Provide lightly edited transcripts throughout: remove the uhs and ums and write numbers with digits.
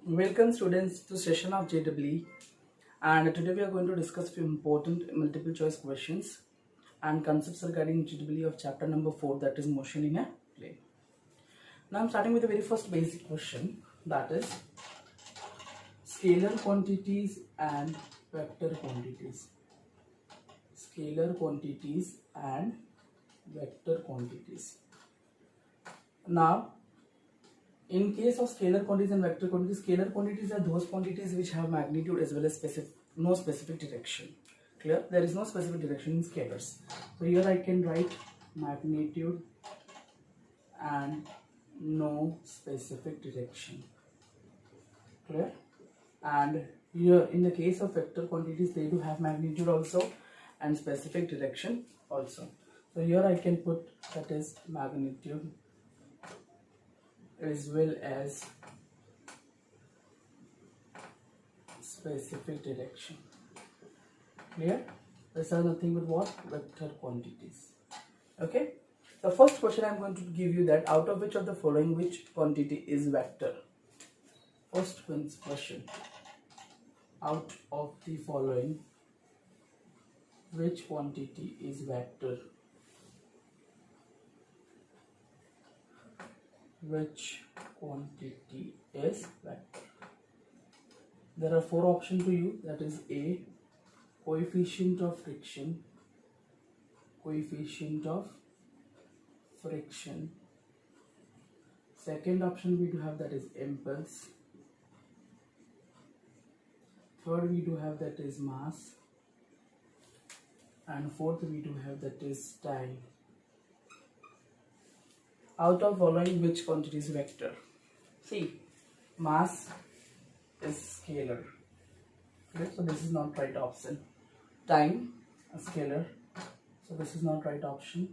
Welcome students to session of JEE, and today we are going to discuss few important multiple choice questions and concepts regarding JEE of chapter number 4, that is motion in a plane. Now I'm starting with the very first basic question, that is scalar quantities and vector quantities. Scalar quantities and vector quantities. Now in case of scalar quantities and vector quantities, scalar quantities are those quantities which have magnitude as well as no specific direction. Clear? There is no specific direction in scalars. So here I can write magnitude and no specific direction. Clear? And here in the case of vector quantities, they do have magnitude also and specific direction also. So here I can put that is magnitude as well as specific direction. Clear? These are nothing but what? Vector quantities. Okay. The first question I am going to give you that out of which of the following which quantity is vector? First question. Out of the following which quantity is vector? Which quantity is vector? There are four options to you, that is A, coefficient of friction, second option we do have that is impulse, third we do have that is mass, and fourth we do have that is time. Out of following which quantity is vector? See, mass is scalar. Okay, so this is not right option. Time, a scalar, so this is not right option.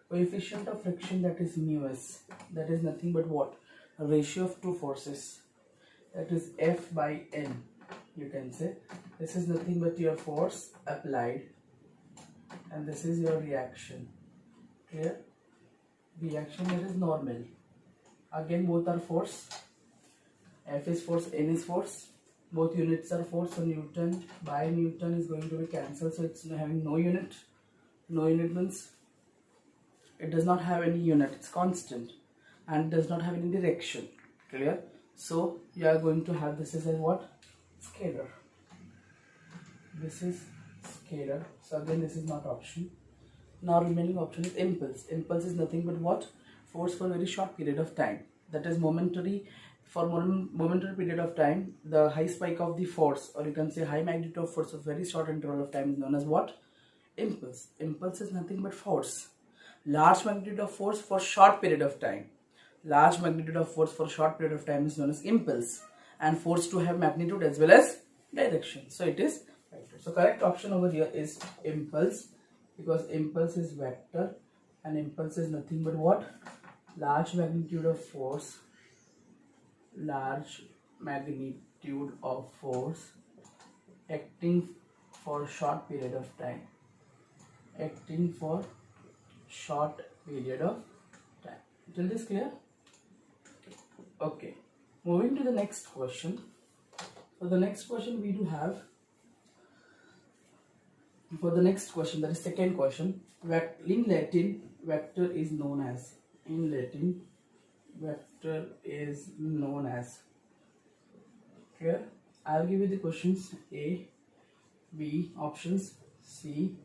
Coefficient of friction, that is mu s, that is nothing but what? A ratio of two forces, that is F by N. You can say this is nothing but your force applied and this is your reaction. Clear? Reaction, that is normal. Again both are force. F is force, N is force. Both units are force, so Newton by Newton is going to be cancelled, so it's having no unit. No unit means it does not have any unit, it's constant and does not have any direction. Clear? So you are going to have this is a what? Scalar. This is scalar. So again this is not option. Now remaining option is impulse. Impulse is nothing but what? Force for a very short period of time. That is momentary. For momentary period of time, the high spike of the force, or you can say high magnitude of force of very short interval of time, is known as what? Impulse. Impulse is nothing but force. Large magnitude of force for short period of time. Large magnitude of force for short period of time is known as impulse. And force to have magnitude as well as direction. So it is vector. So correct option over here is impulse, because impulse is vector and impulse is nothing but what? Large magnitude of force. Large magnitude of force acting for short period of time. Acting for short period of time. Till this clear? Okay. Moving to the next question. For the next question we do have, for the next question, that is second question, in Latin vector is known as, in Latin vector is known as. Clear? I will give you the questions A, B, options C,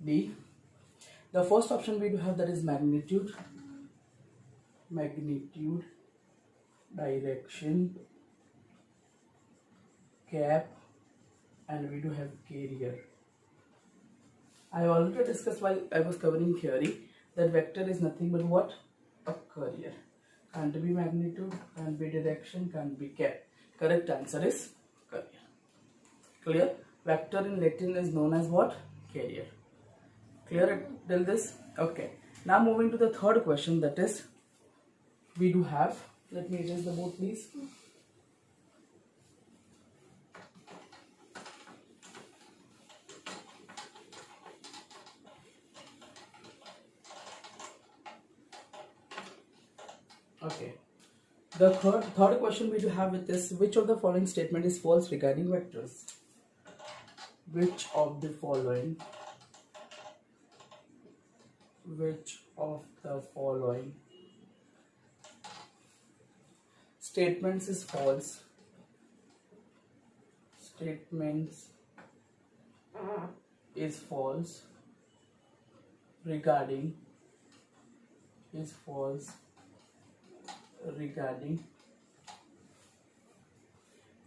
D. The first option we do have that is magnitude, direction, cap, and we do have carrier. I already discussed while I was covering theory that vector is nothing but what? A carrier. Can't be magnitude, can't be direction, can't be cap. Correct answer is carrier. Clear? Vector in Latin is known as what? Carrier. Clear till this? Okay. Now moving to the third question, that is we do have, let me adjust the board please. Okay. The third question we do have with this: which of the following statement is false regarding vectors? Which of the following statements is false? Statements is false regarding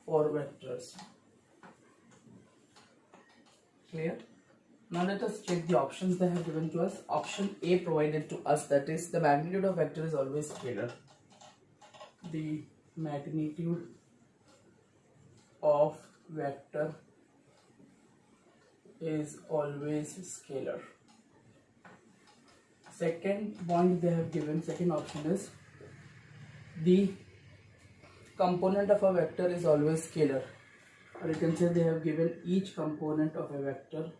for vectors. Clear? Now let us check the options they have given to us. Option A provided to us, that is the magnitude of vector is always scalar. The magnitude of vector is always scalar. Second point they have given, second option is the component of a vector is always scalar. Or you can say they have given each component of a vector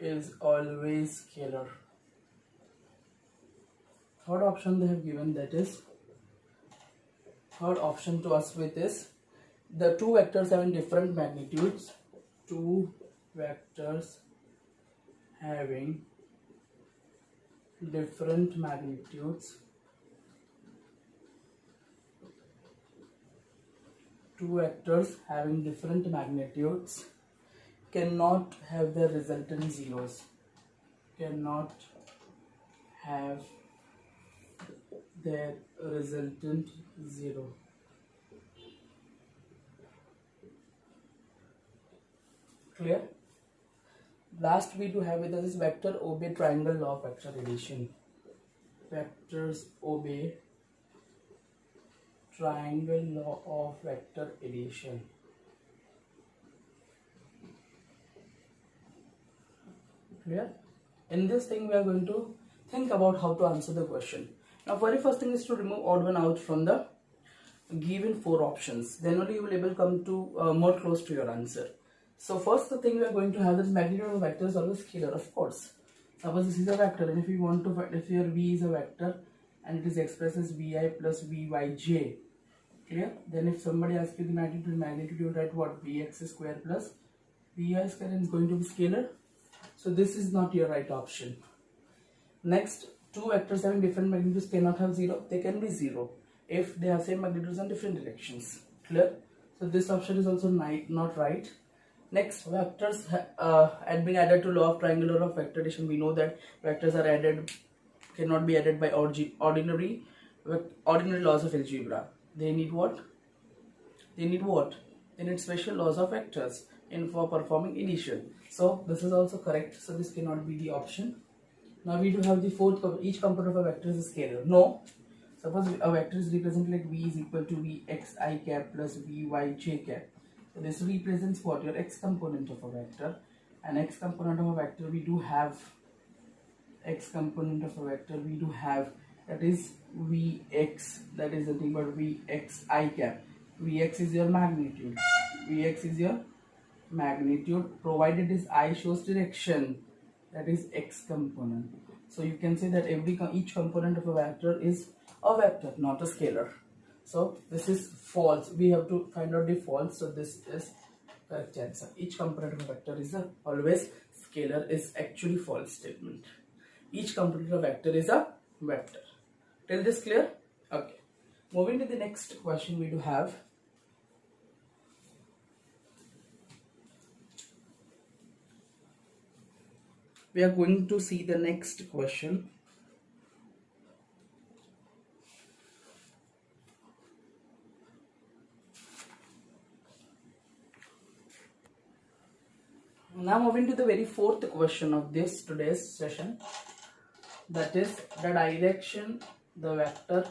is always scalar. Third option they have given, that is third option to us with is the two vectors having different magnitudes. Two vectors having different magnitudes. Two vectors having different magnitudes cannot have their resultant zeros. Cannot have their resultant zero. Clear? Last we do have with us is vector obey triangle law of vector addition. Vectors obey triangle law of vector addition. Clear? In this thing we are going to think about how to answer the question. Now very first thing is to remove odd one out from the given four options. Then only you will able to come to more close to your answer. So first the thing we are going to have is magnitude of a vector is always scalar, of course. Suppose this is a vector, and if you want to, if your v is a vector and it is expressed as vi plus vyj, clear? Then if somebody asks you the magnitude, you write what? Vx square plus vi square, and it's going to be scalar. So this is not your right option. Next, two vectors having different magnitudes cannot have zero. They can be zero if they have same magnitudes in different directions. Clear? So this option is also not right. Next, vectors had been added to law of triangle law of vector addition. We know that vectors are added, cannot be added by ordinary laws of algebra. They need what? They need special laws of vectors for performing addition. So this is also correct. So this cannot be the option. Now we do have the fourth. Each component of a vector is a scalar. No. Suppose a vector is represented like v is equal to vxi cap plus vyj cap. So this represents what? Your x component of a vector. And x component of a vector we do have. That is vx. That is nothing but vxi cap. Vx is your magnitude. Provided this I shows direction. That is x component. So you can say that each component of a vector is a vector, not a scalar. So this is false. We have to find out the false. So this is correct answer. Each component of a vector is always scalar is actually false statement. Each component of a vector is a vector. Till this clear? Okay. Moving to the next question we do have. We are going to see the next question. Now moving to the very fourth question of this today's session. That is the direction, the vector,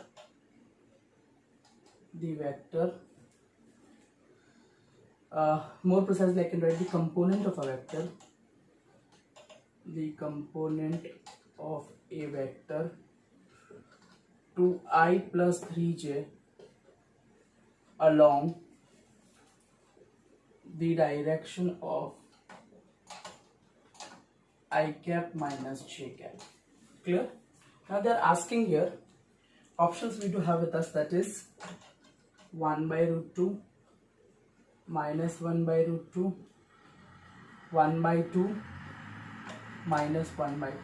more precisely I can write the component of a vector. The component of a vector to I plus 3j along the direction of I cap minus j cap. Clear? Now they are asking here options we do have with us, that is 1 by root 2 minus 1 by root 2, 1 by 2 minus 1 by 2.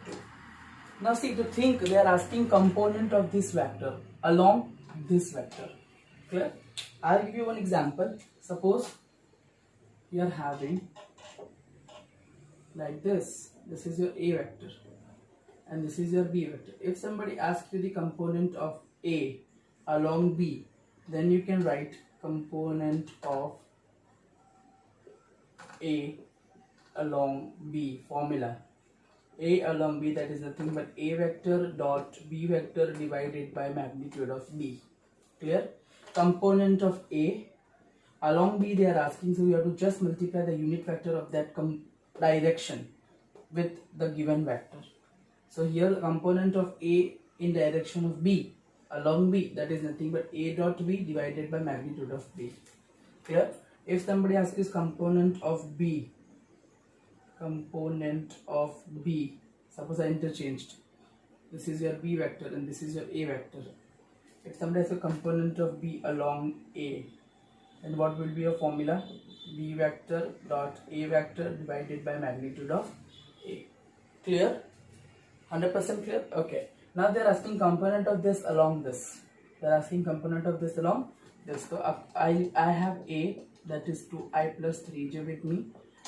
Now see, to think they are asking component of this vector along this vector. Clear? I'll give you one example. Suppose you are having like this. This is your A vector and this is your B vector. If somebody asks you the component of A along B, then you can write component of A along B formula. A along B, that is nothing but A vector dot B vector divided by magnitude of B. Clear? Component of A along B they are asking, so you have to just multiply the unit vector of that direction with the given vector. So here component of A in direction of B along B, that is nothing but A dot B divided by magnitude of B. Clear? If somebody asks this component of B, suppose I interchanged, this is your B vector and this is your A vector. If somebody has a component of B along A, then what will be your formula? B vector dot A vector divided by magnitude of A. Clear? 100% clear? Okay. Now they are asking component of this along this. They are asking component of this along this. So I have A, that is 2i plus 3j with me,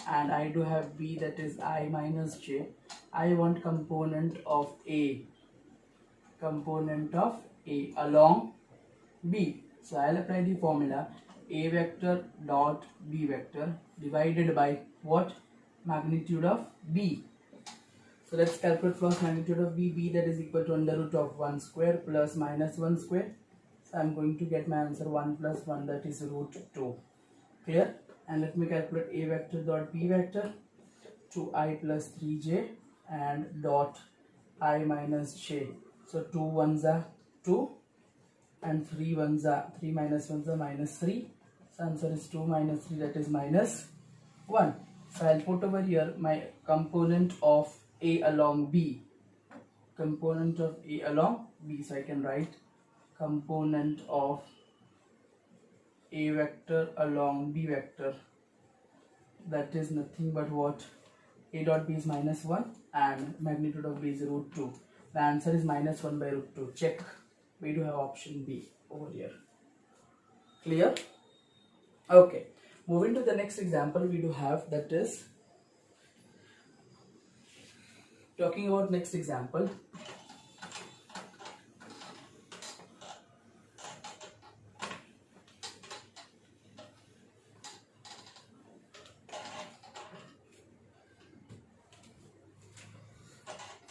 and I do have B, that is I minus j. I want component of A along B. So I'll apply the formula A vector dot B vector divided by what? Magnitude of B. So let's calculate first magnitude of B. B, that is equal to under root of 1 square plus minus 1 square. So I'm going to get my answer 1 plus 1, that is root 2. Clear? And let me calculate A vector dot B vector, 2i plus 3j and dot I minus j. So 2 ones are 2 and 3 ones are 3 minus 1s are minus 3. So answer is 2 minus 3, that is minus 1. So I'll put over here my component of A along B. Component of A along B. So I can write component of A vector along B vector, that is nothing but what? A dot B is minus 1 and magnitude of B is root 2. The answer is minus 1 by root 2. Check. We do have option B over here. Clear? Okay. Moving to the next example we do have, that is talking about next example.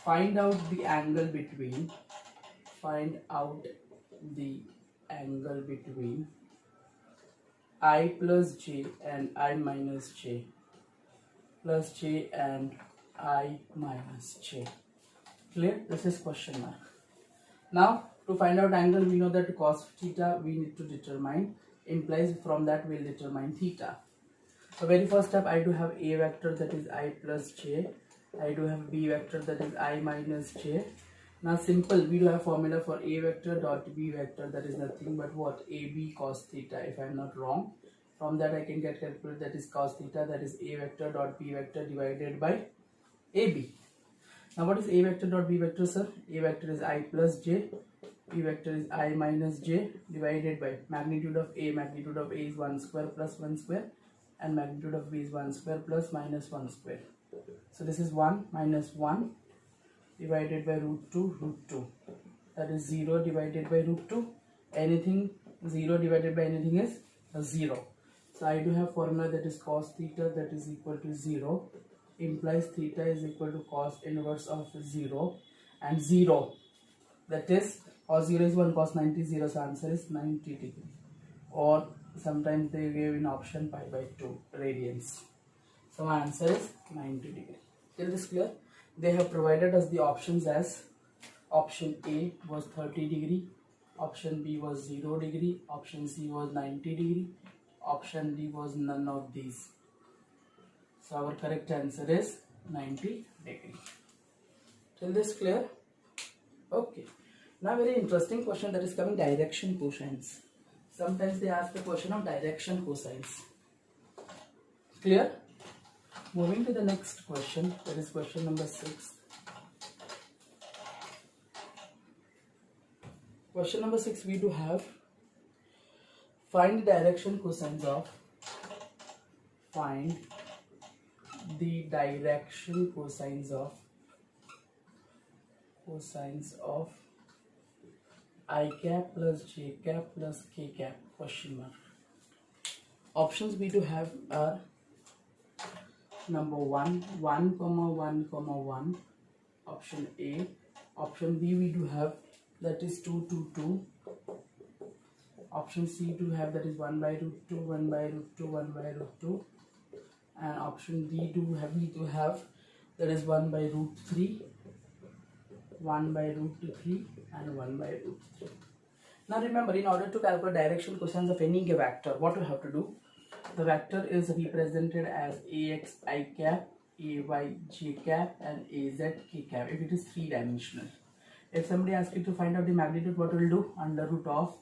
Find out the angle between I plus j and I minus j plus j and I minus j. Clear? This is question mark. Now to find out angle, we know that cos theta we need to determine, implies from that we'll determine theta. So very first step, I do have A vector, that is I plus j. I do have B vector, that is I minus j. Now simple, we do have formula for A vector dot B vector, that is nothing but what? AB cos theta, if I am not wrong. From that I can get calculated, that is cos theta, that is A vector dot B vector divided by AB. Now what is A vector dot B vector, sir? A vector is I plus j, B vector is I minus j divided by magnitude of A. Magnitude of A is 1 square plus 1 square and magnitude of B is 1 square plus minus 1 square. So this is 1 minus 1 divided by root 2, that is 0 divided by root 2. Anything 0 divided by anything is 0. So I do have formula, that is cos theta, that is equal to 0, implies theta is equal to cos inverse of 0, and 0, that is cos 0 is 1, cos 90 is 0, so answer is 90 degree, or sometimes they give in option pi by 2 radians. So my answer is 90 degree. Till this clear? They have provided us the options as option A was 30 degree, option B was 0 degree, option C was 90 degree, option D was none of these. So our correct answer is 90 degree. Till this clear? Okay. Now very interesting question that is coming, direction cosines. Sometimes they ask the question of direction cosines. Clear? Moving to the next question, that is question number 6. Question number 6, we do have find the direction cosines of I cap plus j cap plus k cap question mark. Options we do have are number 1, 1 comma 1 comma 1, option A. Option B we do have that is 2 2 2. Option C to have that is 1 by root 2, 1 by root 2, 1 by root 2. And option D we to have that is 1 by root 3, 1 by root 3 and 1 by root 3. Now remember, in order to calculate direction cosines of any vector, what we have to do? The vector is represented as ax I cap, ay j cap and az k cap if it is 3-dimensional. If somebody asks you to find out the magnitude, what will do? Under root of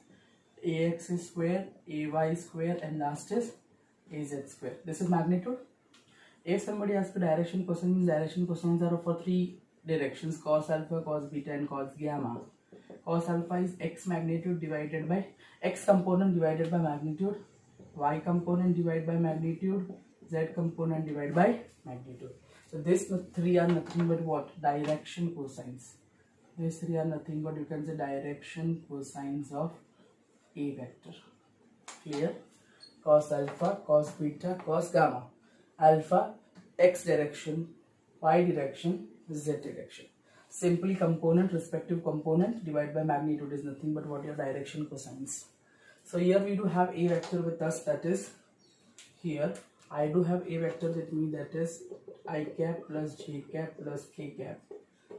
ax square, ay square and last is az square. This is magnitude. If somebody asks the direction cosines, direction cosines are for 3 directions: cos alpha, cos beta and cos gamma. Cos alpha is x magnitude divided by x component divided by magnitude, y component divided by magnitude, z component divided by magnitude. So these 3 are nothing but what? Direction cosines. These 3 are nothing but, you can say, direction cosines of a vector. Clear? Cos alpha, cos beta, cos gamma. Alpha x direction, y direction, z direction. Simply component, respective component divided by magnitude is nothing but what? Your direction cosines. So here we do have a vector with us, that is here I do have a vector with me, that is I cap plus j cap plus k cap.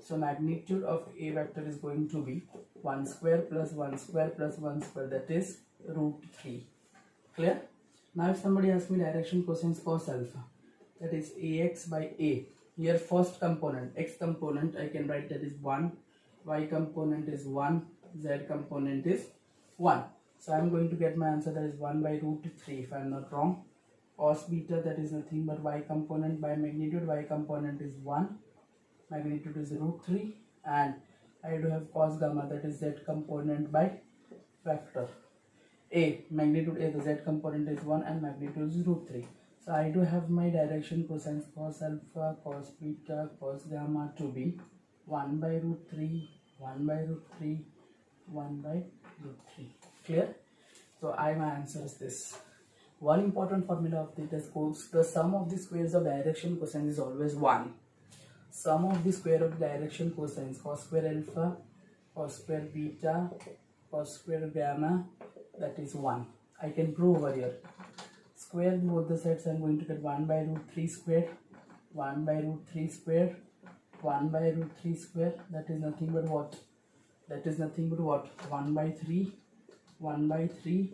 So magnitude of a vector is going to be 1 square plus 1 square plus 1 square, that is root 3. Clear? Now if somebody asks me direction cosines cos alpha, that is ax by a. Here first component, x component, I can write that is 1, y component is 1, z component is 1. So I am going to get my answer, that is 1 by root 3 if I am not wrong. Cos beta, that is nothing but y component by magnitude, y component is 1, magnitude is root 3, and I do have cos gamma, that is z component by factor a, magnitude a, the z component is 1 and magnitude is root 3. So I do have my direction cosines cos alpha, cos beta, cos gamma to be 1 by root 3, 1 by root 3, 1 by root 3. Clear? So my answer is this. One important formula of this is the sum of the squares of direction cosines is always 1. Sum of the square of the direction cosines, cos square alpha, cos square beta, cos square gamma, that is 1. I can prove over here. Square both the sides, I am going to get 1 by root 3 square, 1 by root 3 square, 1 by root 3 square, that is nothing but what? That is nothing but what? 1 by 3, 1 by 3,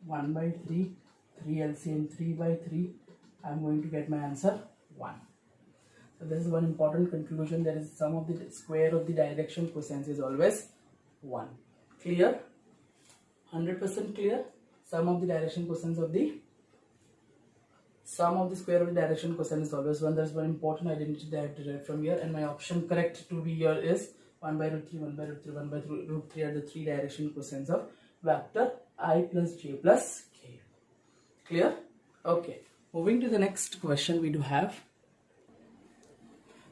1 by 3, 3 LCM 3 by 3. I am going to get my answer 1. So this is one important conclusion, that is sum of the square of the direction cosines is always 1. Clear? 100% clear? Sum of the direction cosines of the sum of the square of the direction cosine is always 1. That's one important identity that I have derived from here, and my option correct to be here is 1 by root 3, 1 by root 3, 1 by root 3 are the 3 direction cosines of vector I plus j plus k. Clear? Okay. Moving to the next question, we do have.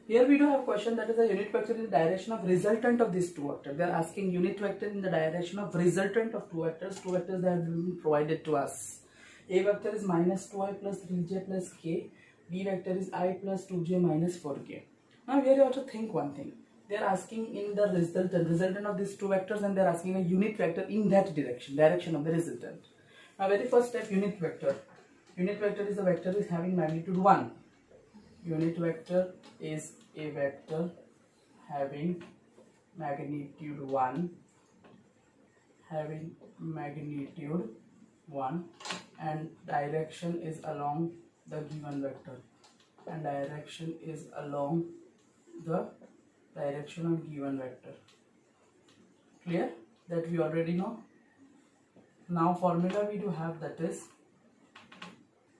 Here we do have a question that is a unit vector in the direction of resultant of these two vectors. They are asking unit vector in the direction of resultant of two vectors. Two vectors that have been provided to us. A vector is minus 2i plus 3j plus k. B vector is I plus 2j minus 4k. Now here you have to think one thing. They are asking in the resultant of these two vectors, and they are asking a unit vector in that direction of the resultant. Now very first step, unit vector. Unit vector is a vector is having magnitude 1. Unit vector is a vector having magnitude 1, and direction is along the given vector. and direction is along the direction of given vector. Clear? That we already know. Now formula we do have, that is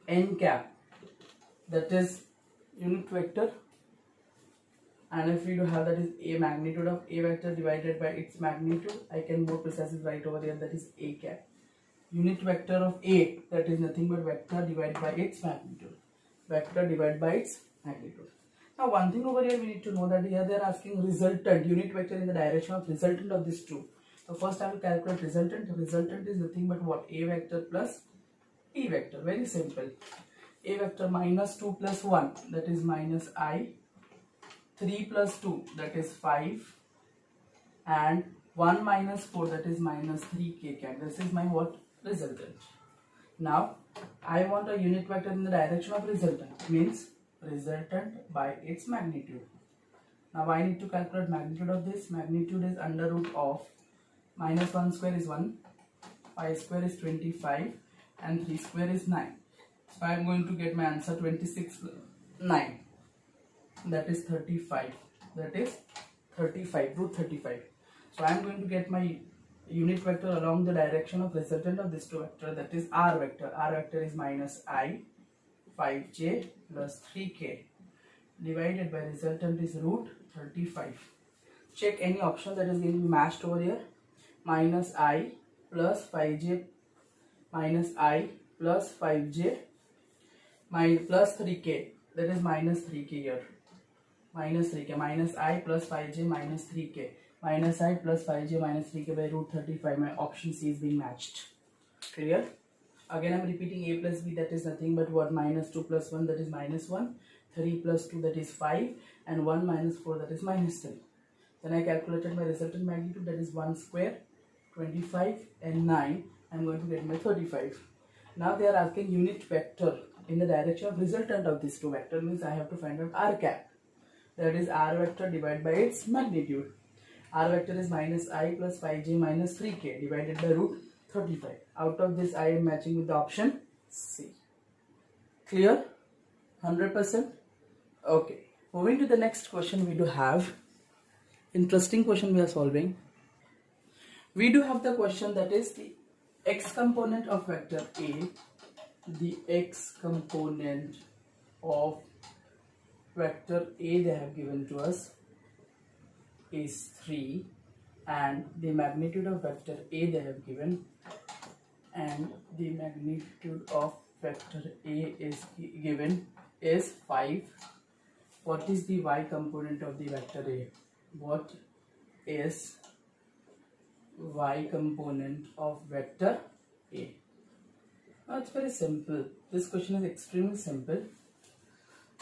n cap, that is unit vector, and if we do have, that is a magnitude of a vector divided by its magnitude. I can more precisely write over here, that is a cap. Unit vector of a, that is nothing but vector divided by its magnitude. Vector divided by its magnitude. Now one thing over here we need to know, that here they are asking resultant, unit vector in the direction of resultant of these two. So first I will calculate resultant. Resultant is nothing but what? A vector plus b vector. Very simple. A vector minus 2 plus 1, that is minus I. 3 plus 2, that is 5. And 1 minus 4, that is minus 3k cap. This is my what? Resultant. Now I want a unit vector in the direction of resultant, means resultant by its magnitude. Now I need to calculate magnitude of this. Magnitude is under root of minus 1 square is 1, 5 square is 25, and 3 square is 9. So I am going to get my answer 26, 9. That is 35. That is 35, root 35. So I am going to get my unit vector along the direction of resultant of this two vector, that is r vector. R vector is minus I, 5j plus 3k divided by resultant is root 35. Check any option that is going to be matched over here. Minus I plus 5j minus I plus 5j plus 3k, that is minus 3k here. Minus 3k, minus I plus 5j minus 3k, minus I plus 5j minus 3k by root 35. My option C is being matched. Clear? Again I am repeating a plus b, that is nothing but what? Minus 2 plus 1, that is minus 1. 3 plus 2, that is 5. And 1 minus 4, that is minus 3. Then I calculated my resultant magnitude, that is 1 square, 25 and 9. I am going to get my 35. Now they are asking unit vector in the direction of resultant of these two vectors, means I have to find out r cap. That is r vector divided by its magnitude. R vector is minus I plus 5j minus 3k divided by root 35. Out of this I am matching with the option C. Clear? 100%? Okay. Moving to the next question, we do have interesting question we are solving. We do have the question, that is the x component of vector A. The x component of vector A they have given to us is 3, and the magnitude of vector A they have given, and the magnitude of vector A is given is 5. What is the y component of the vector A? What is y component of vector A? Now it's very simple. This question is extremely simple.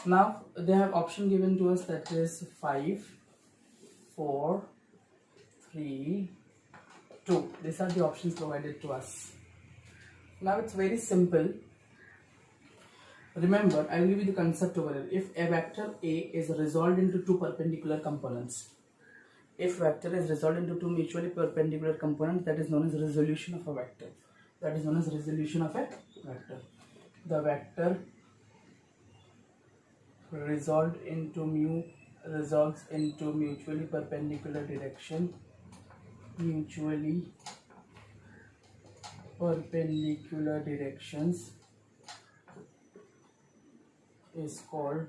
Now they have option given to us, that is 5, 4, 3, 2. These are the options provided to us. Now it's very simple. Remember, I will give you the concept over here. If a vector A is resolved into two perpendicular components, if vector is resolved into two mutually perpendicular components, that is known as resolution of a vector. That is known as resolution of a vector. The vector resolves into mutually perpendicular direction, mutually perpendicular directions is called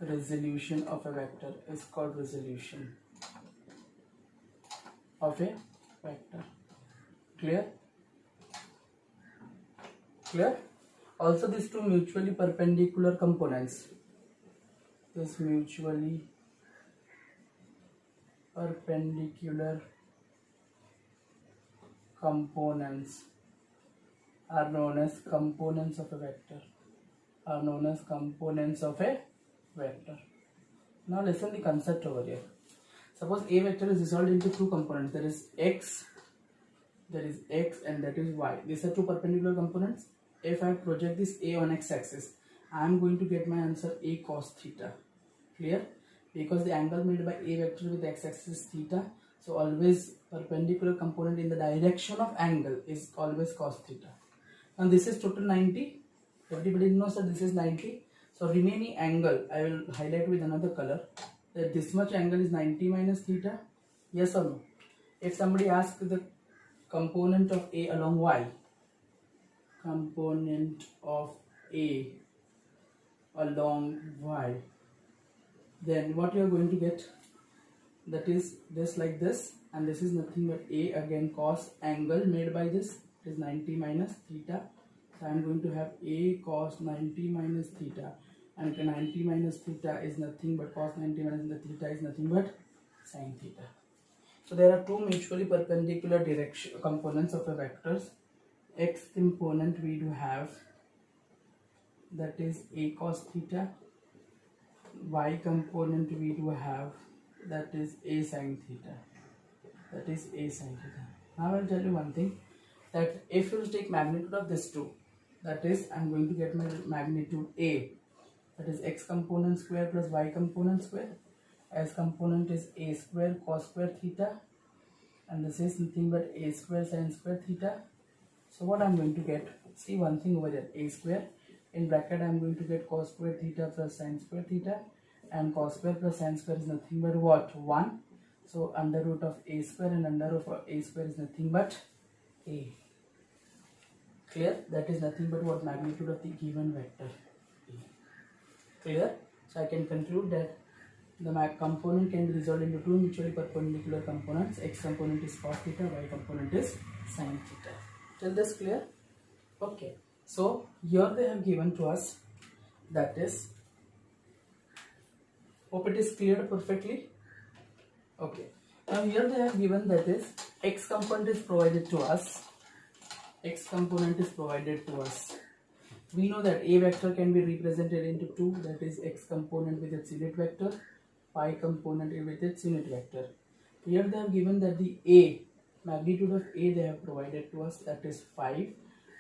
resolution of a vector. Is called resolution of a vector. Clear? Clear? Also these two mutually perpendicular components, this mutually perpendicular components are known as components of a vector. Now listen the concept over here. Suppose a vector is resolved into two components, there is x and that is y. These are two perpendicular components. If I project this a on x-axis, I am going to get my answer a cos theta. Clear? Because the angle made by a vector with the x-axis is theta, so always perpendicular component in the direction of angle is always cos theta. And this is total 90 Everybody knows that this is 90. So remaining angle, I will highlight with another color, that this much angle is 90 minus theta. Yes or no? If somebody asks the component of A along Y, component of A along Y, then what you are going to get, that is just like this, and this is nothing but A, again cos angle made by this is 90 minus theta. So I am going to have A cos 90 minus theta, and 90 minus theta is nothing but cos 90 minus the theta is nothing but sin theta. So there are two mutually perpendicular direction components of a vectors. X component we do have, that is A cos theta. Y component we do have, that is A sin theta. That is A sin theta. Now I will tell you one thing, that if you will take magnitude of this two, that is I am going to get my magnitude A, that is x component square plus y component square. As component is A square cos square theta, and this is nothing but A square sin square theta. So what I am going to get, see one thing over there, A square, in bracket I am going to get cos square theta plus sin square theta, and cos square plus sin square is nothing but what, 1. So under root of A square and under root of A square is nothing but A. Clear? That is nothing but what, magnitude of the given vector A. Clear? So I can conclude that the component can be resolved into two mutually perpendicular components. X component is cos theta, y component is sin theta. Till this clear? Okay. So here they have given to us, that is, hope it is cleared perfectly. Okay. Now here they have given, that is, x component is provided to us. X component is provided to us. We know that A vector can be represented into two, that is x component with its unit vector, y component with its unit vector. Here they have given that the A, magnitude of A they have provided to us, that is 5.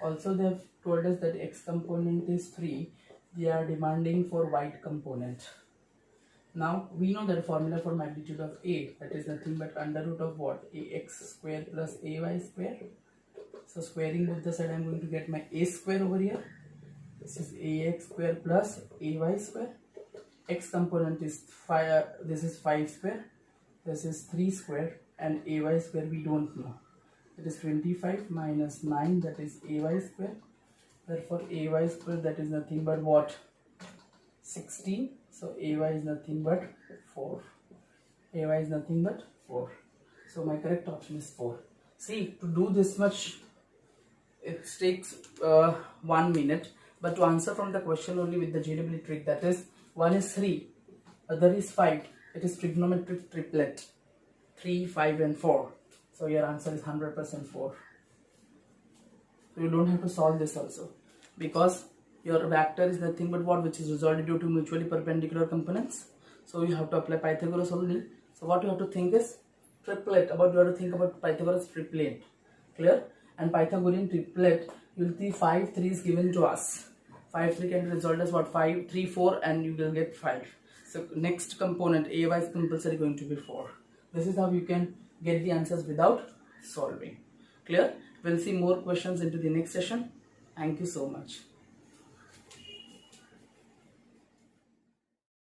Also they have told us that x component is 3. They are demanding for y component. Now we know that formula for magnitude of A, that is nothing but under root of what, ax square plus ay square. So squaring both the side, I am going to get my A square over here. This is ax square plus ay square. X component is 5, this is 5 square, this is 3 square, and ay square we don't know. It is 25 minus 9, that is ay square. Therefore ay square, that is nothing but what, 16. So ay is nothing but 4. Ay is nothing but 4. So my correct option is 4. See, to do this much, it takes 1 minute. But to answer from the question only with the JEE trick, that is, one is 3, other is 5. It is trigonometric triplet, 3, 5 and 4. So your answer is 100% 4. So you don't have to solve this also, because your vector is nothing but what, which is resolved due to mutually perpendicular components. So you have to apply Pythagoras only. So what you have to think is triplet. You have to think about Pythagoras triplet. Clear? And Pythagorean triplet, you will see 5 3 is given to us. 5 3 can be resolved as what, 5 3 4, and you will get 5. So next component ay is compulsory going to be 4. This is how you can get the answers without solving. Clear? We'll see more questions into the next session. Thank you so much.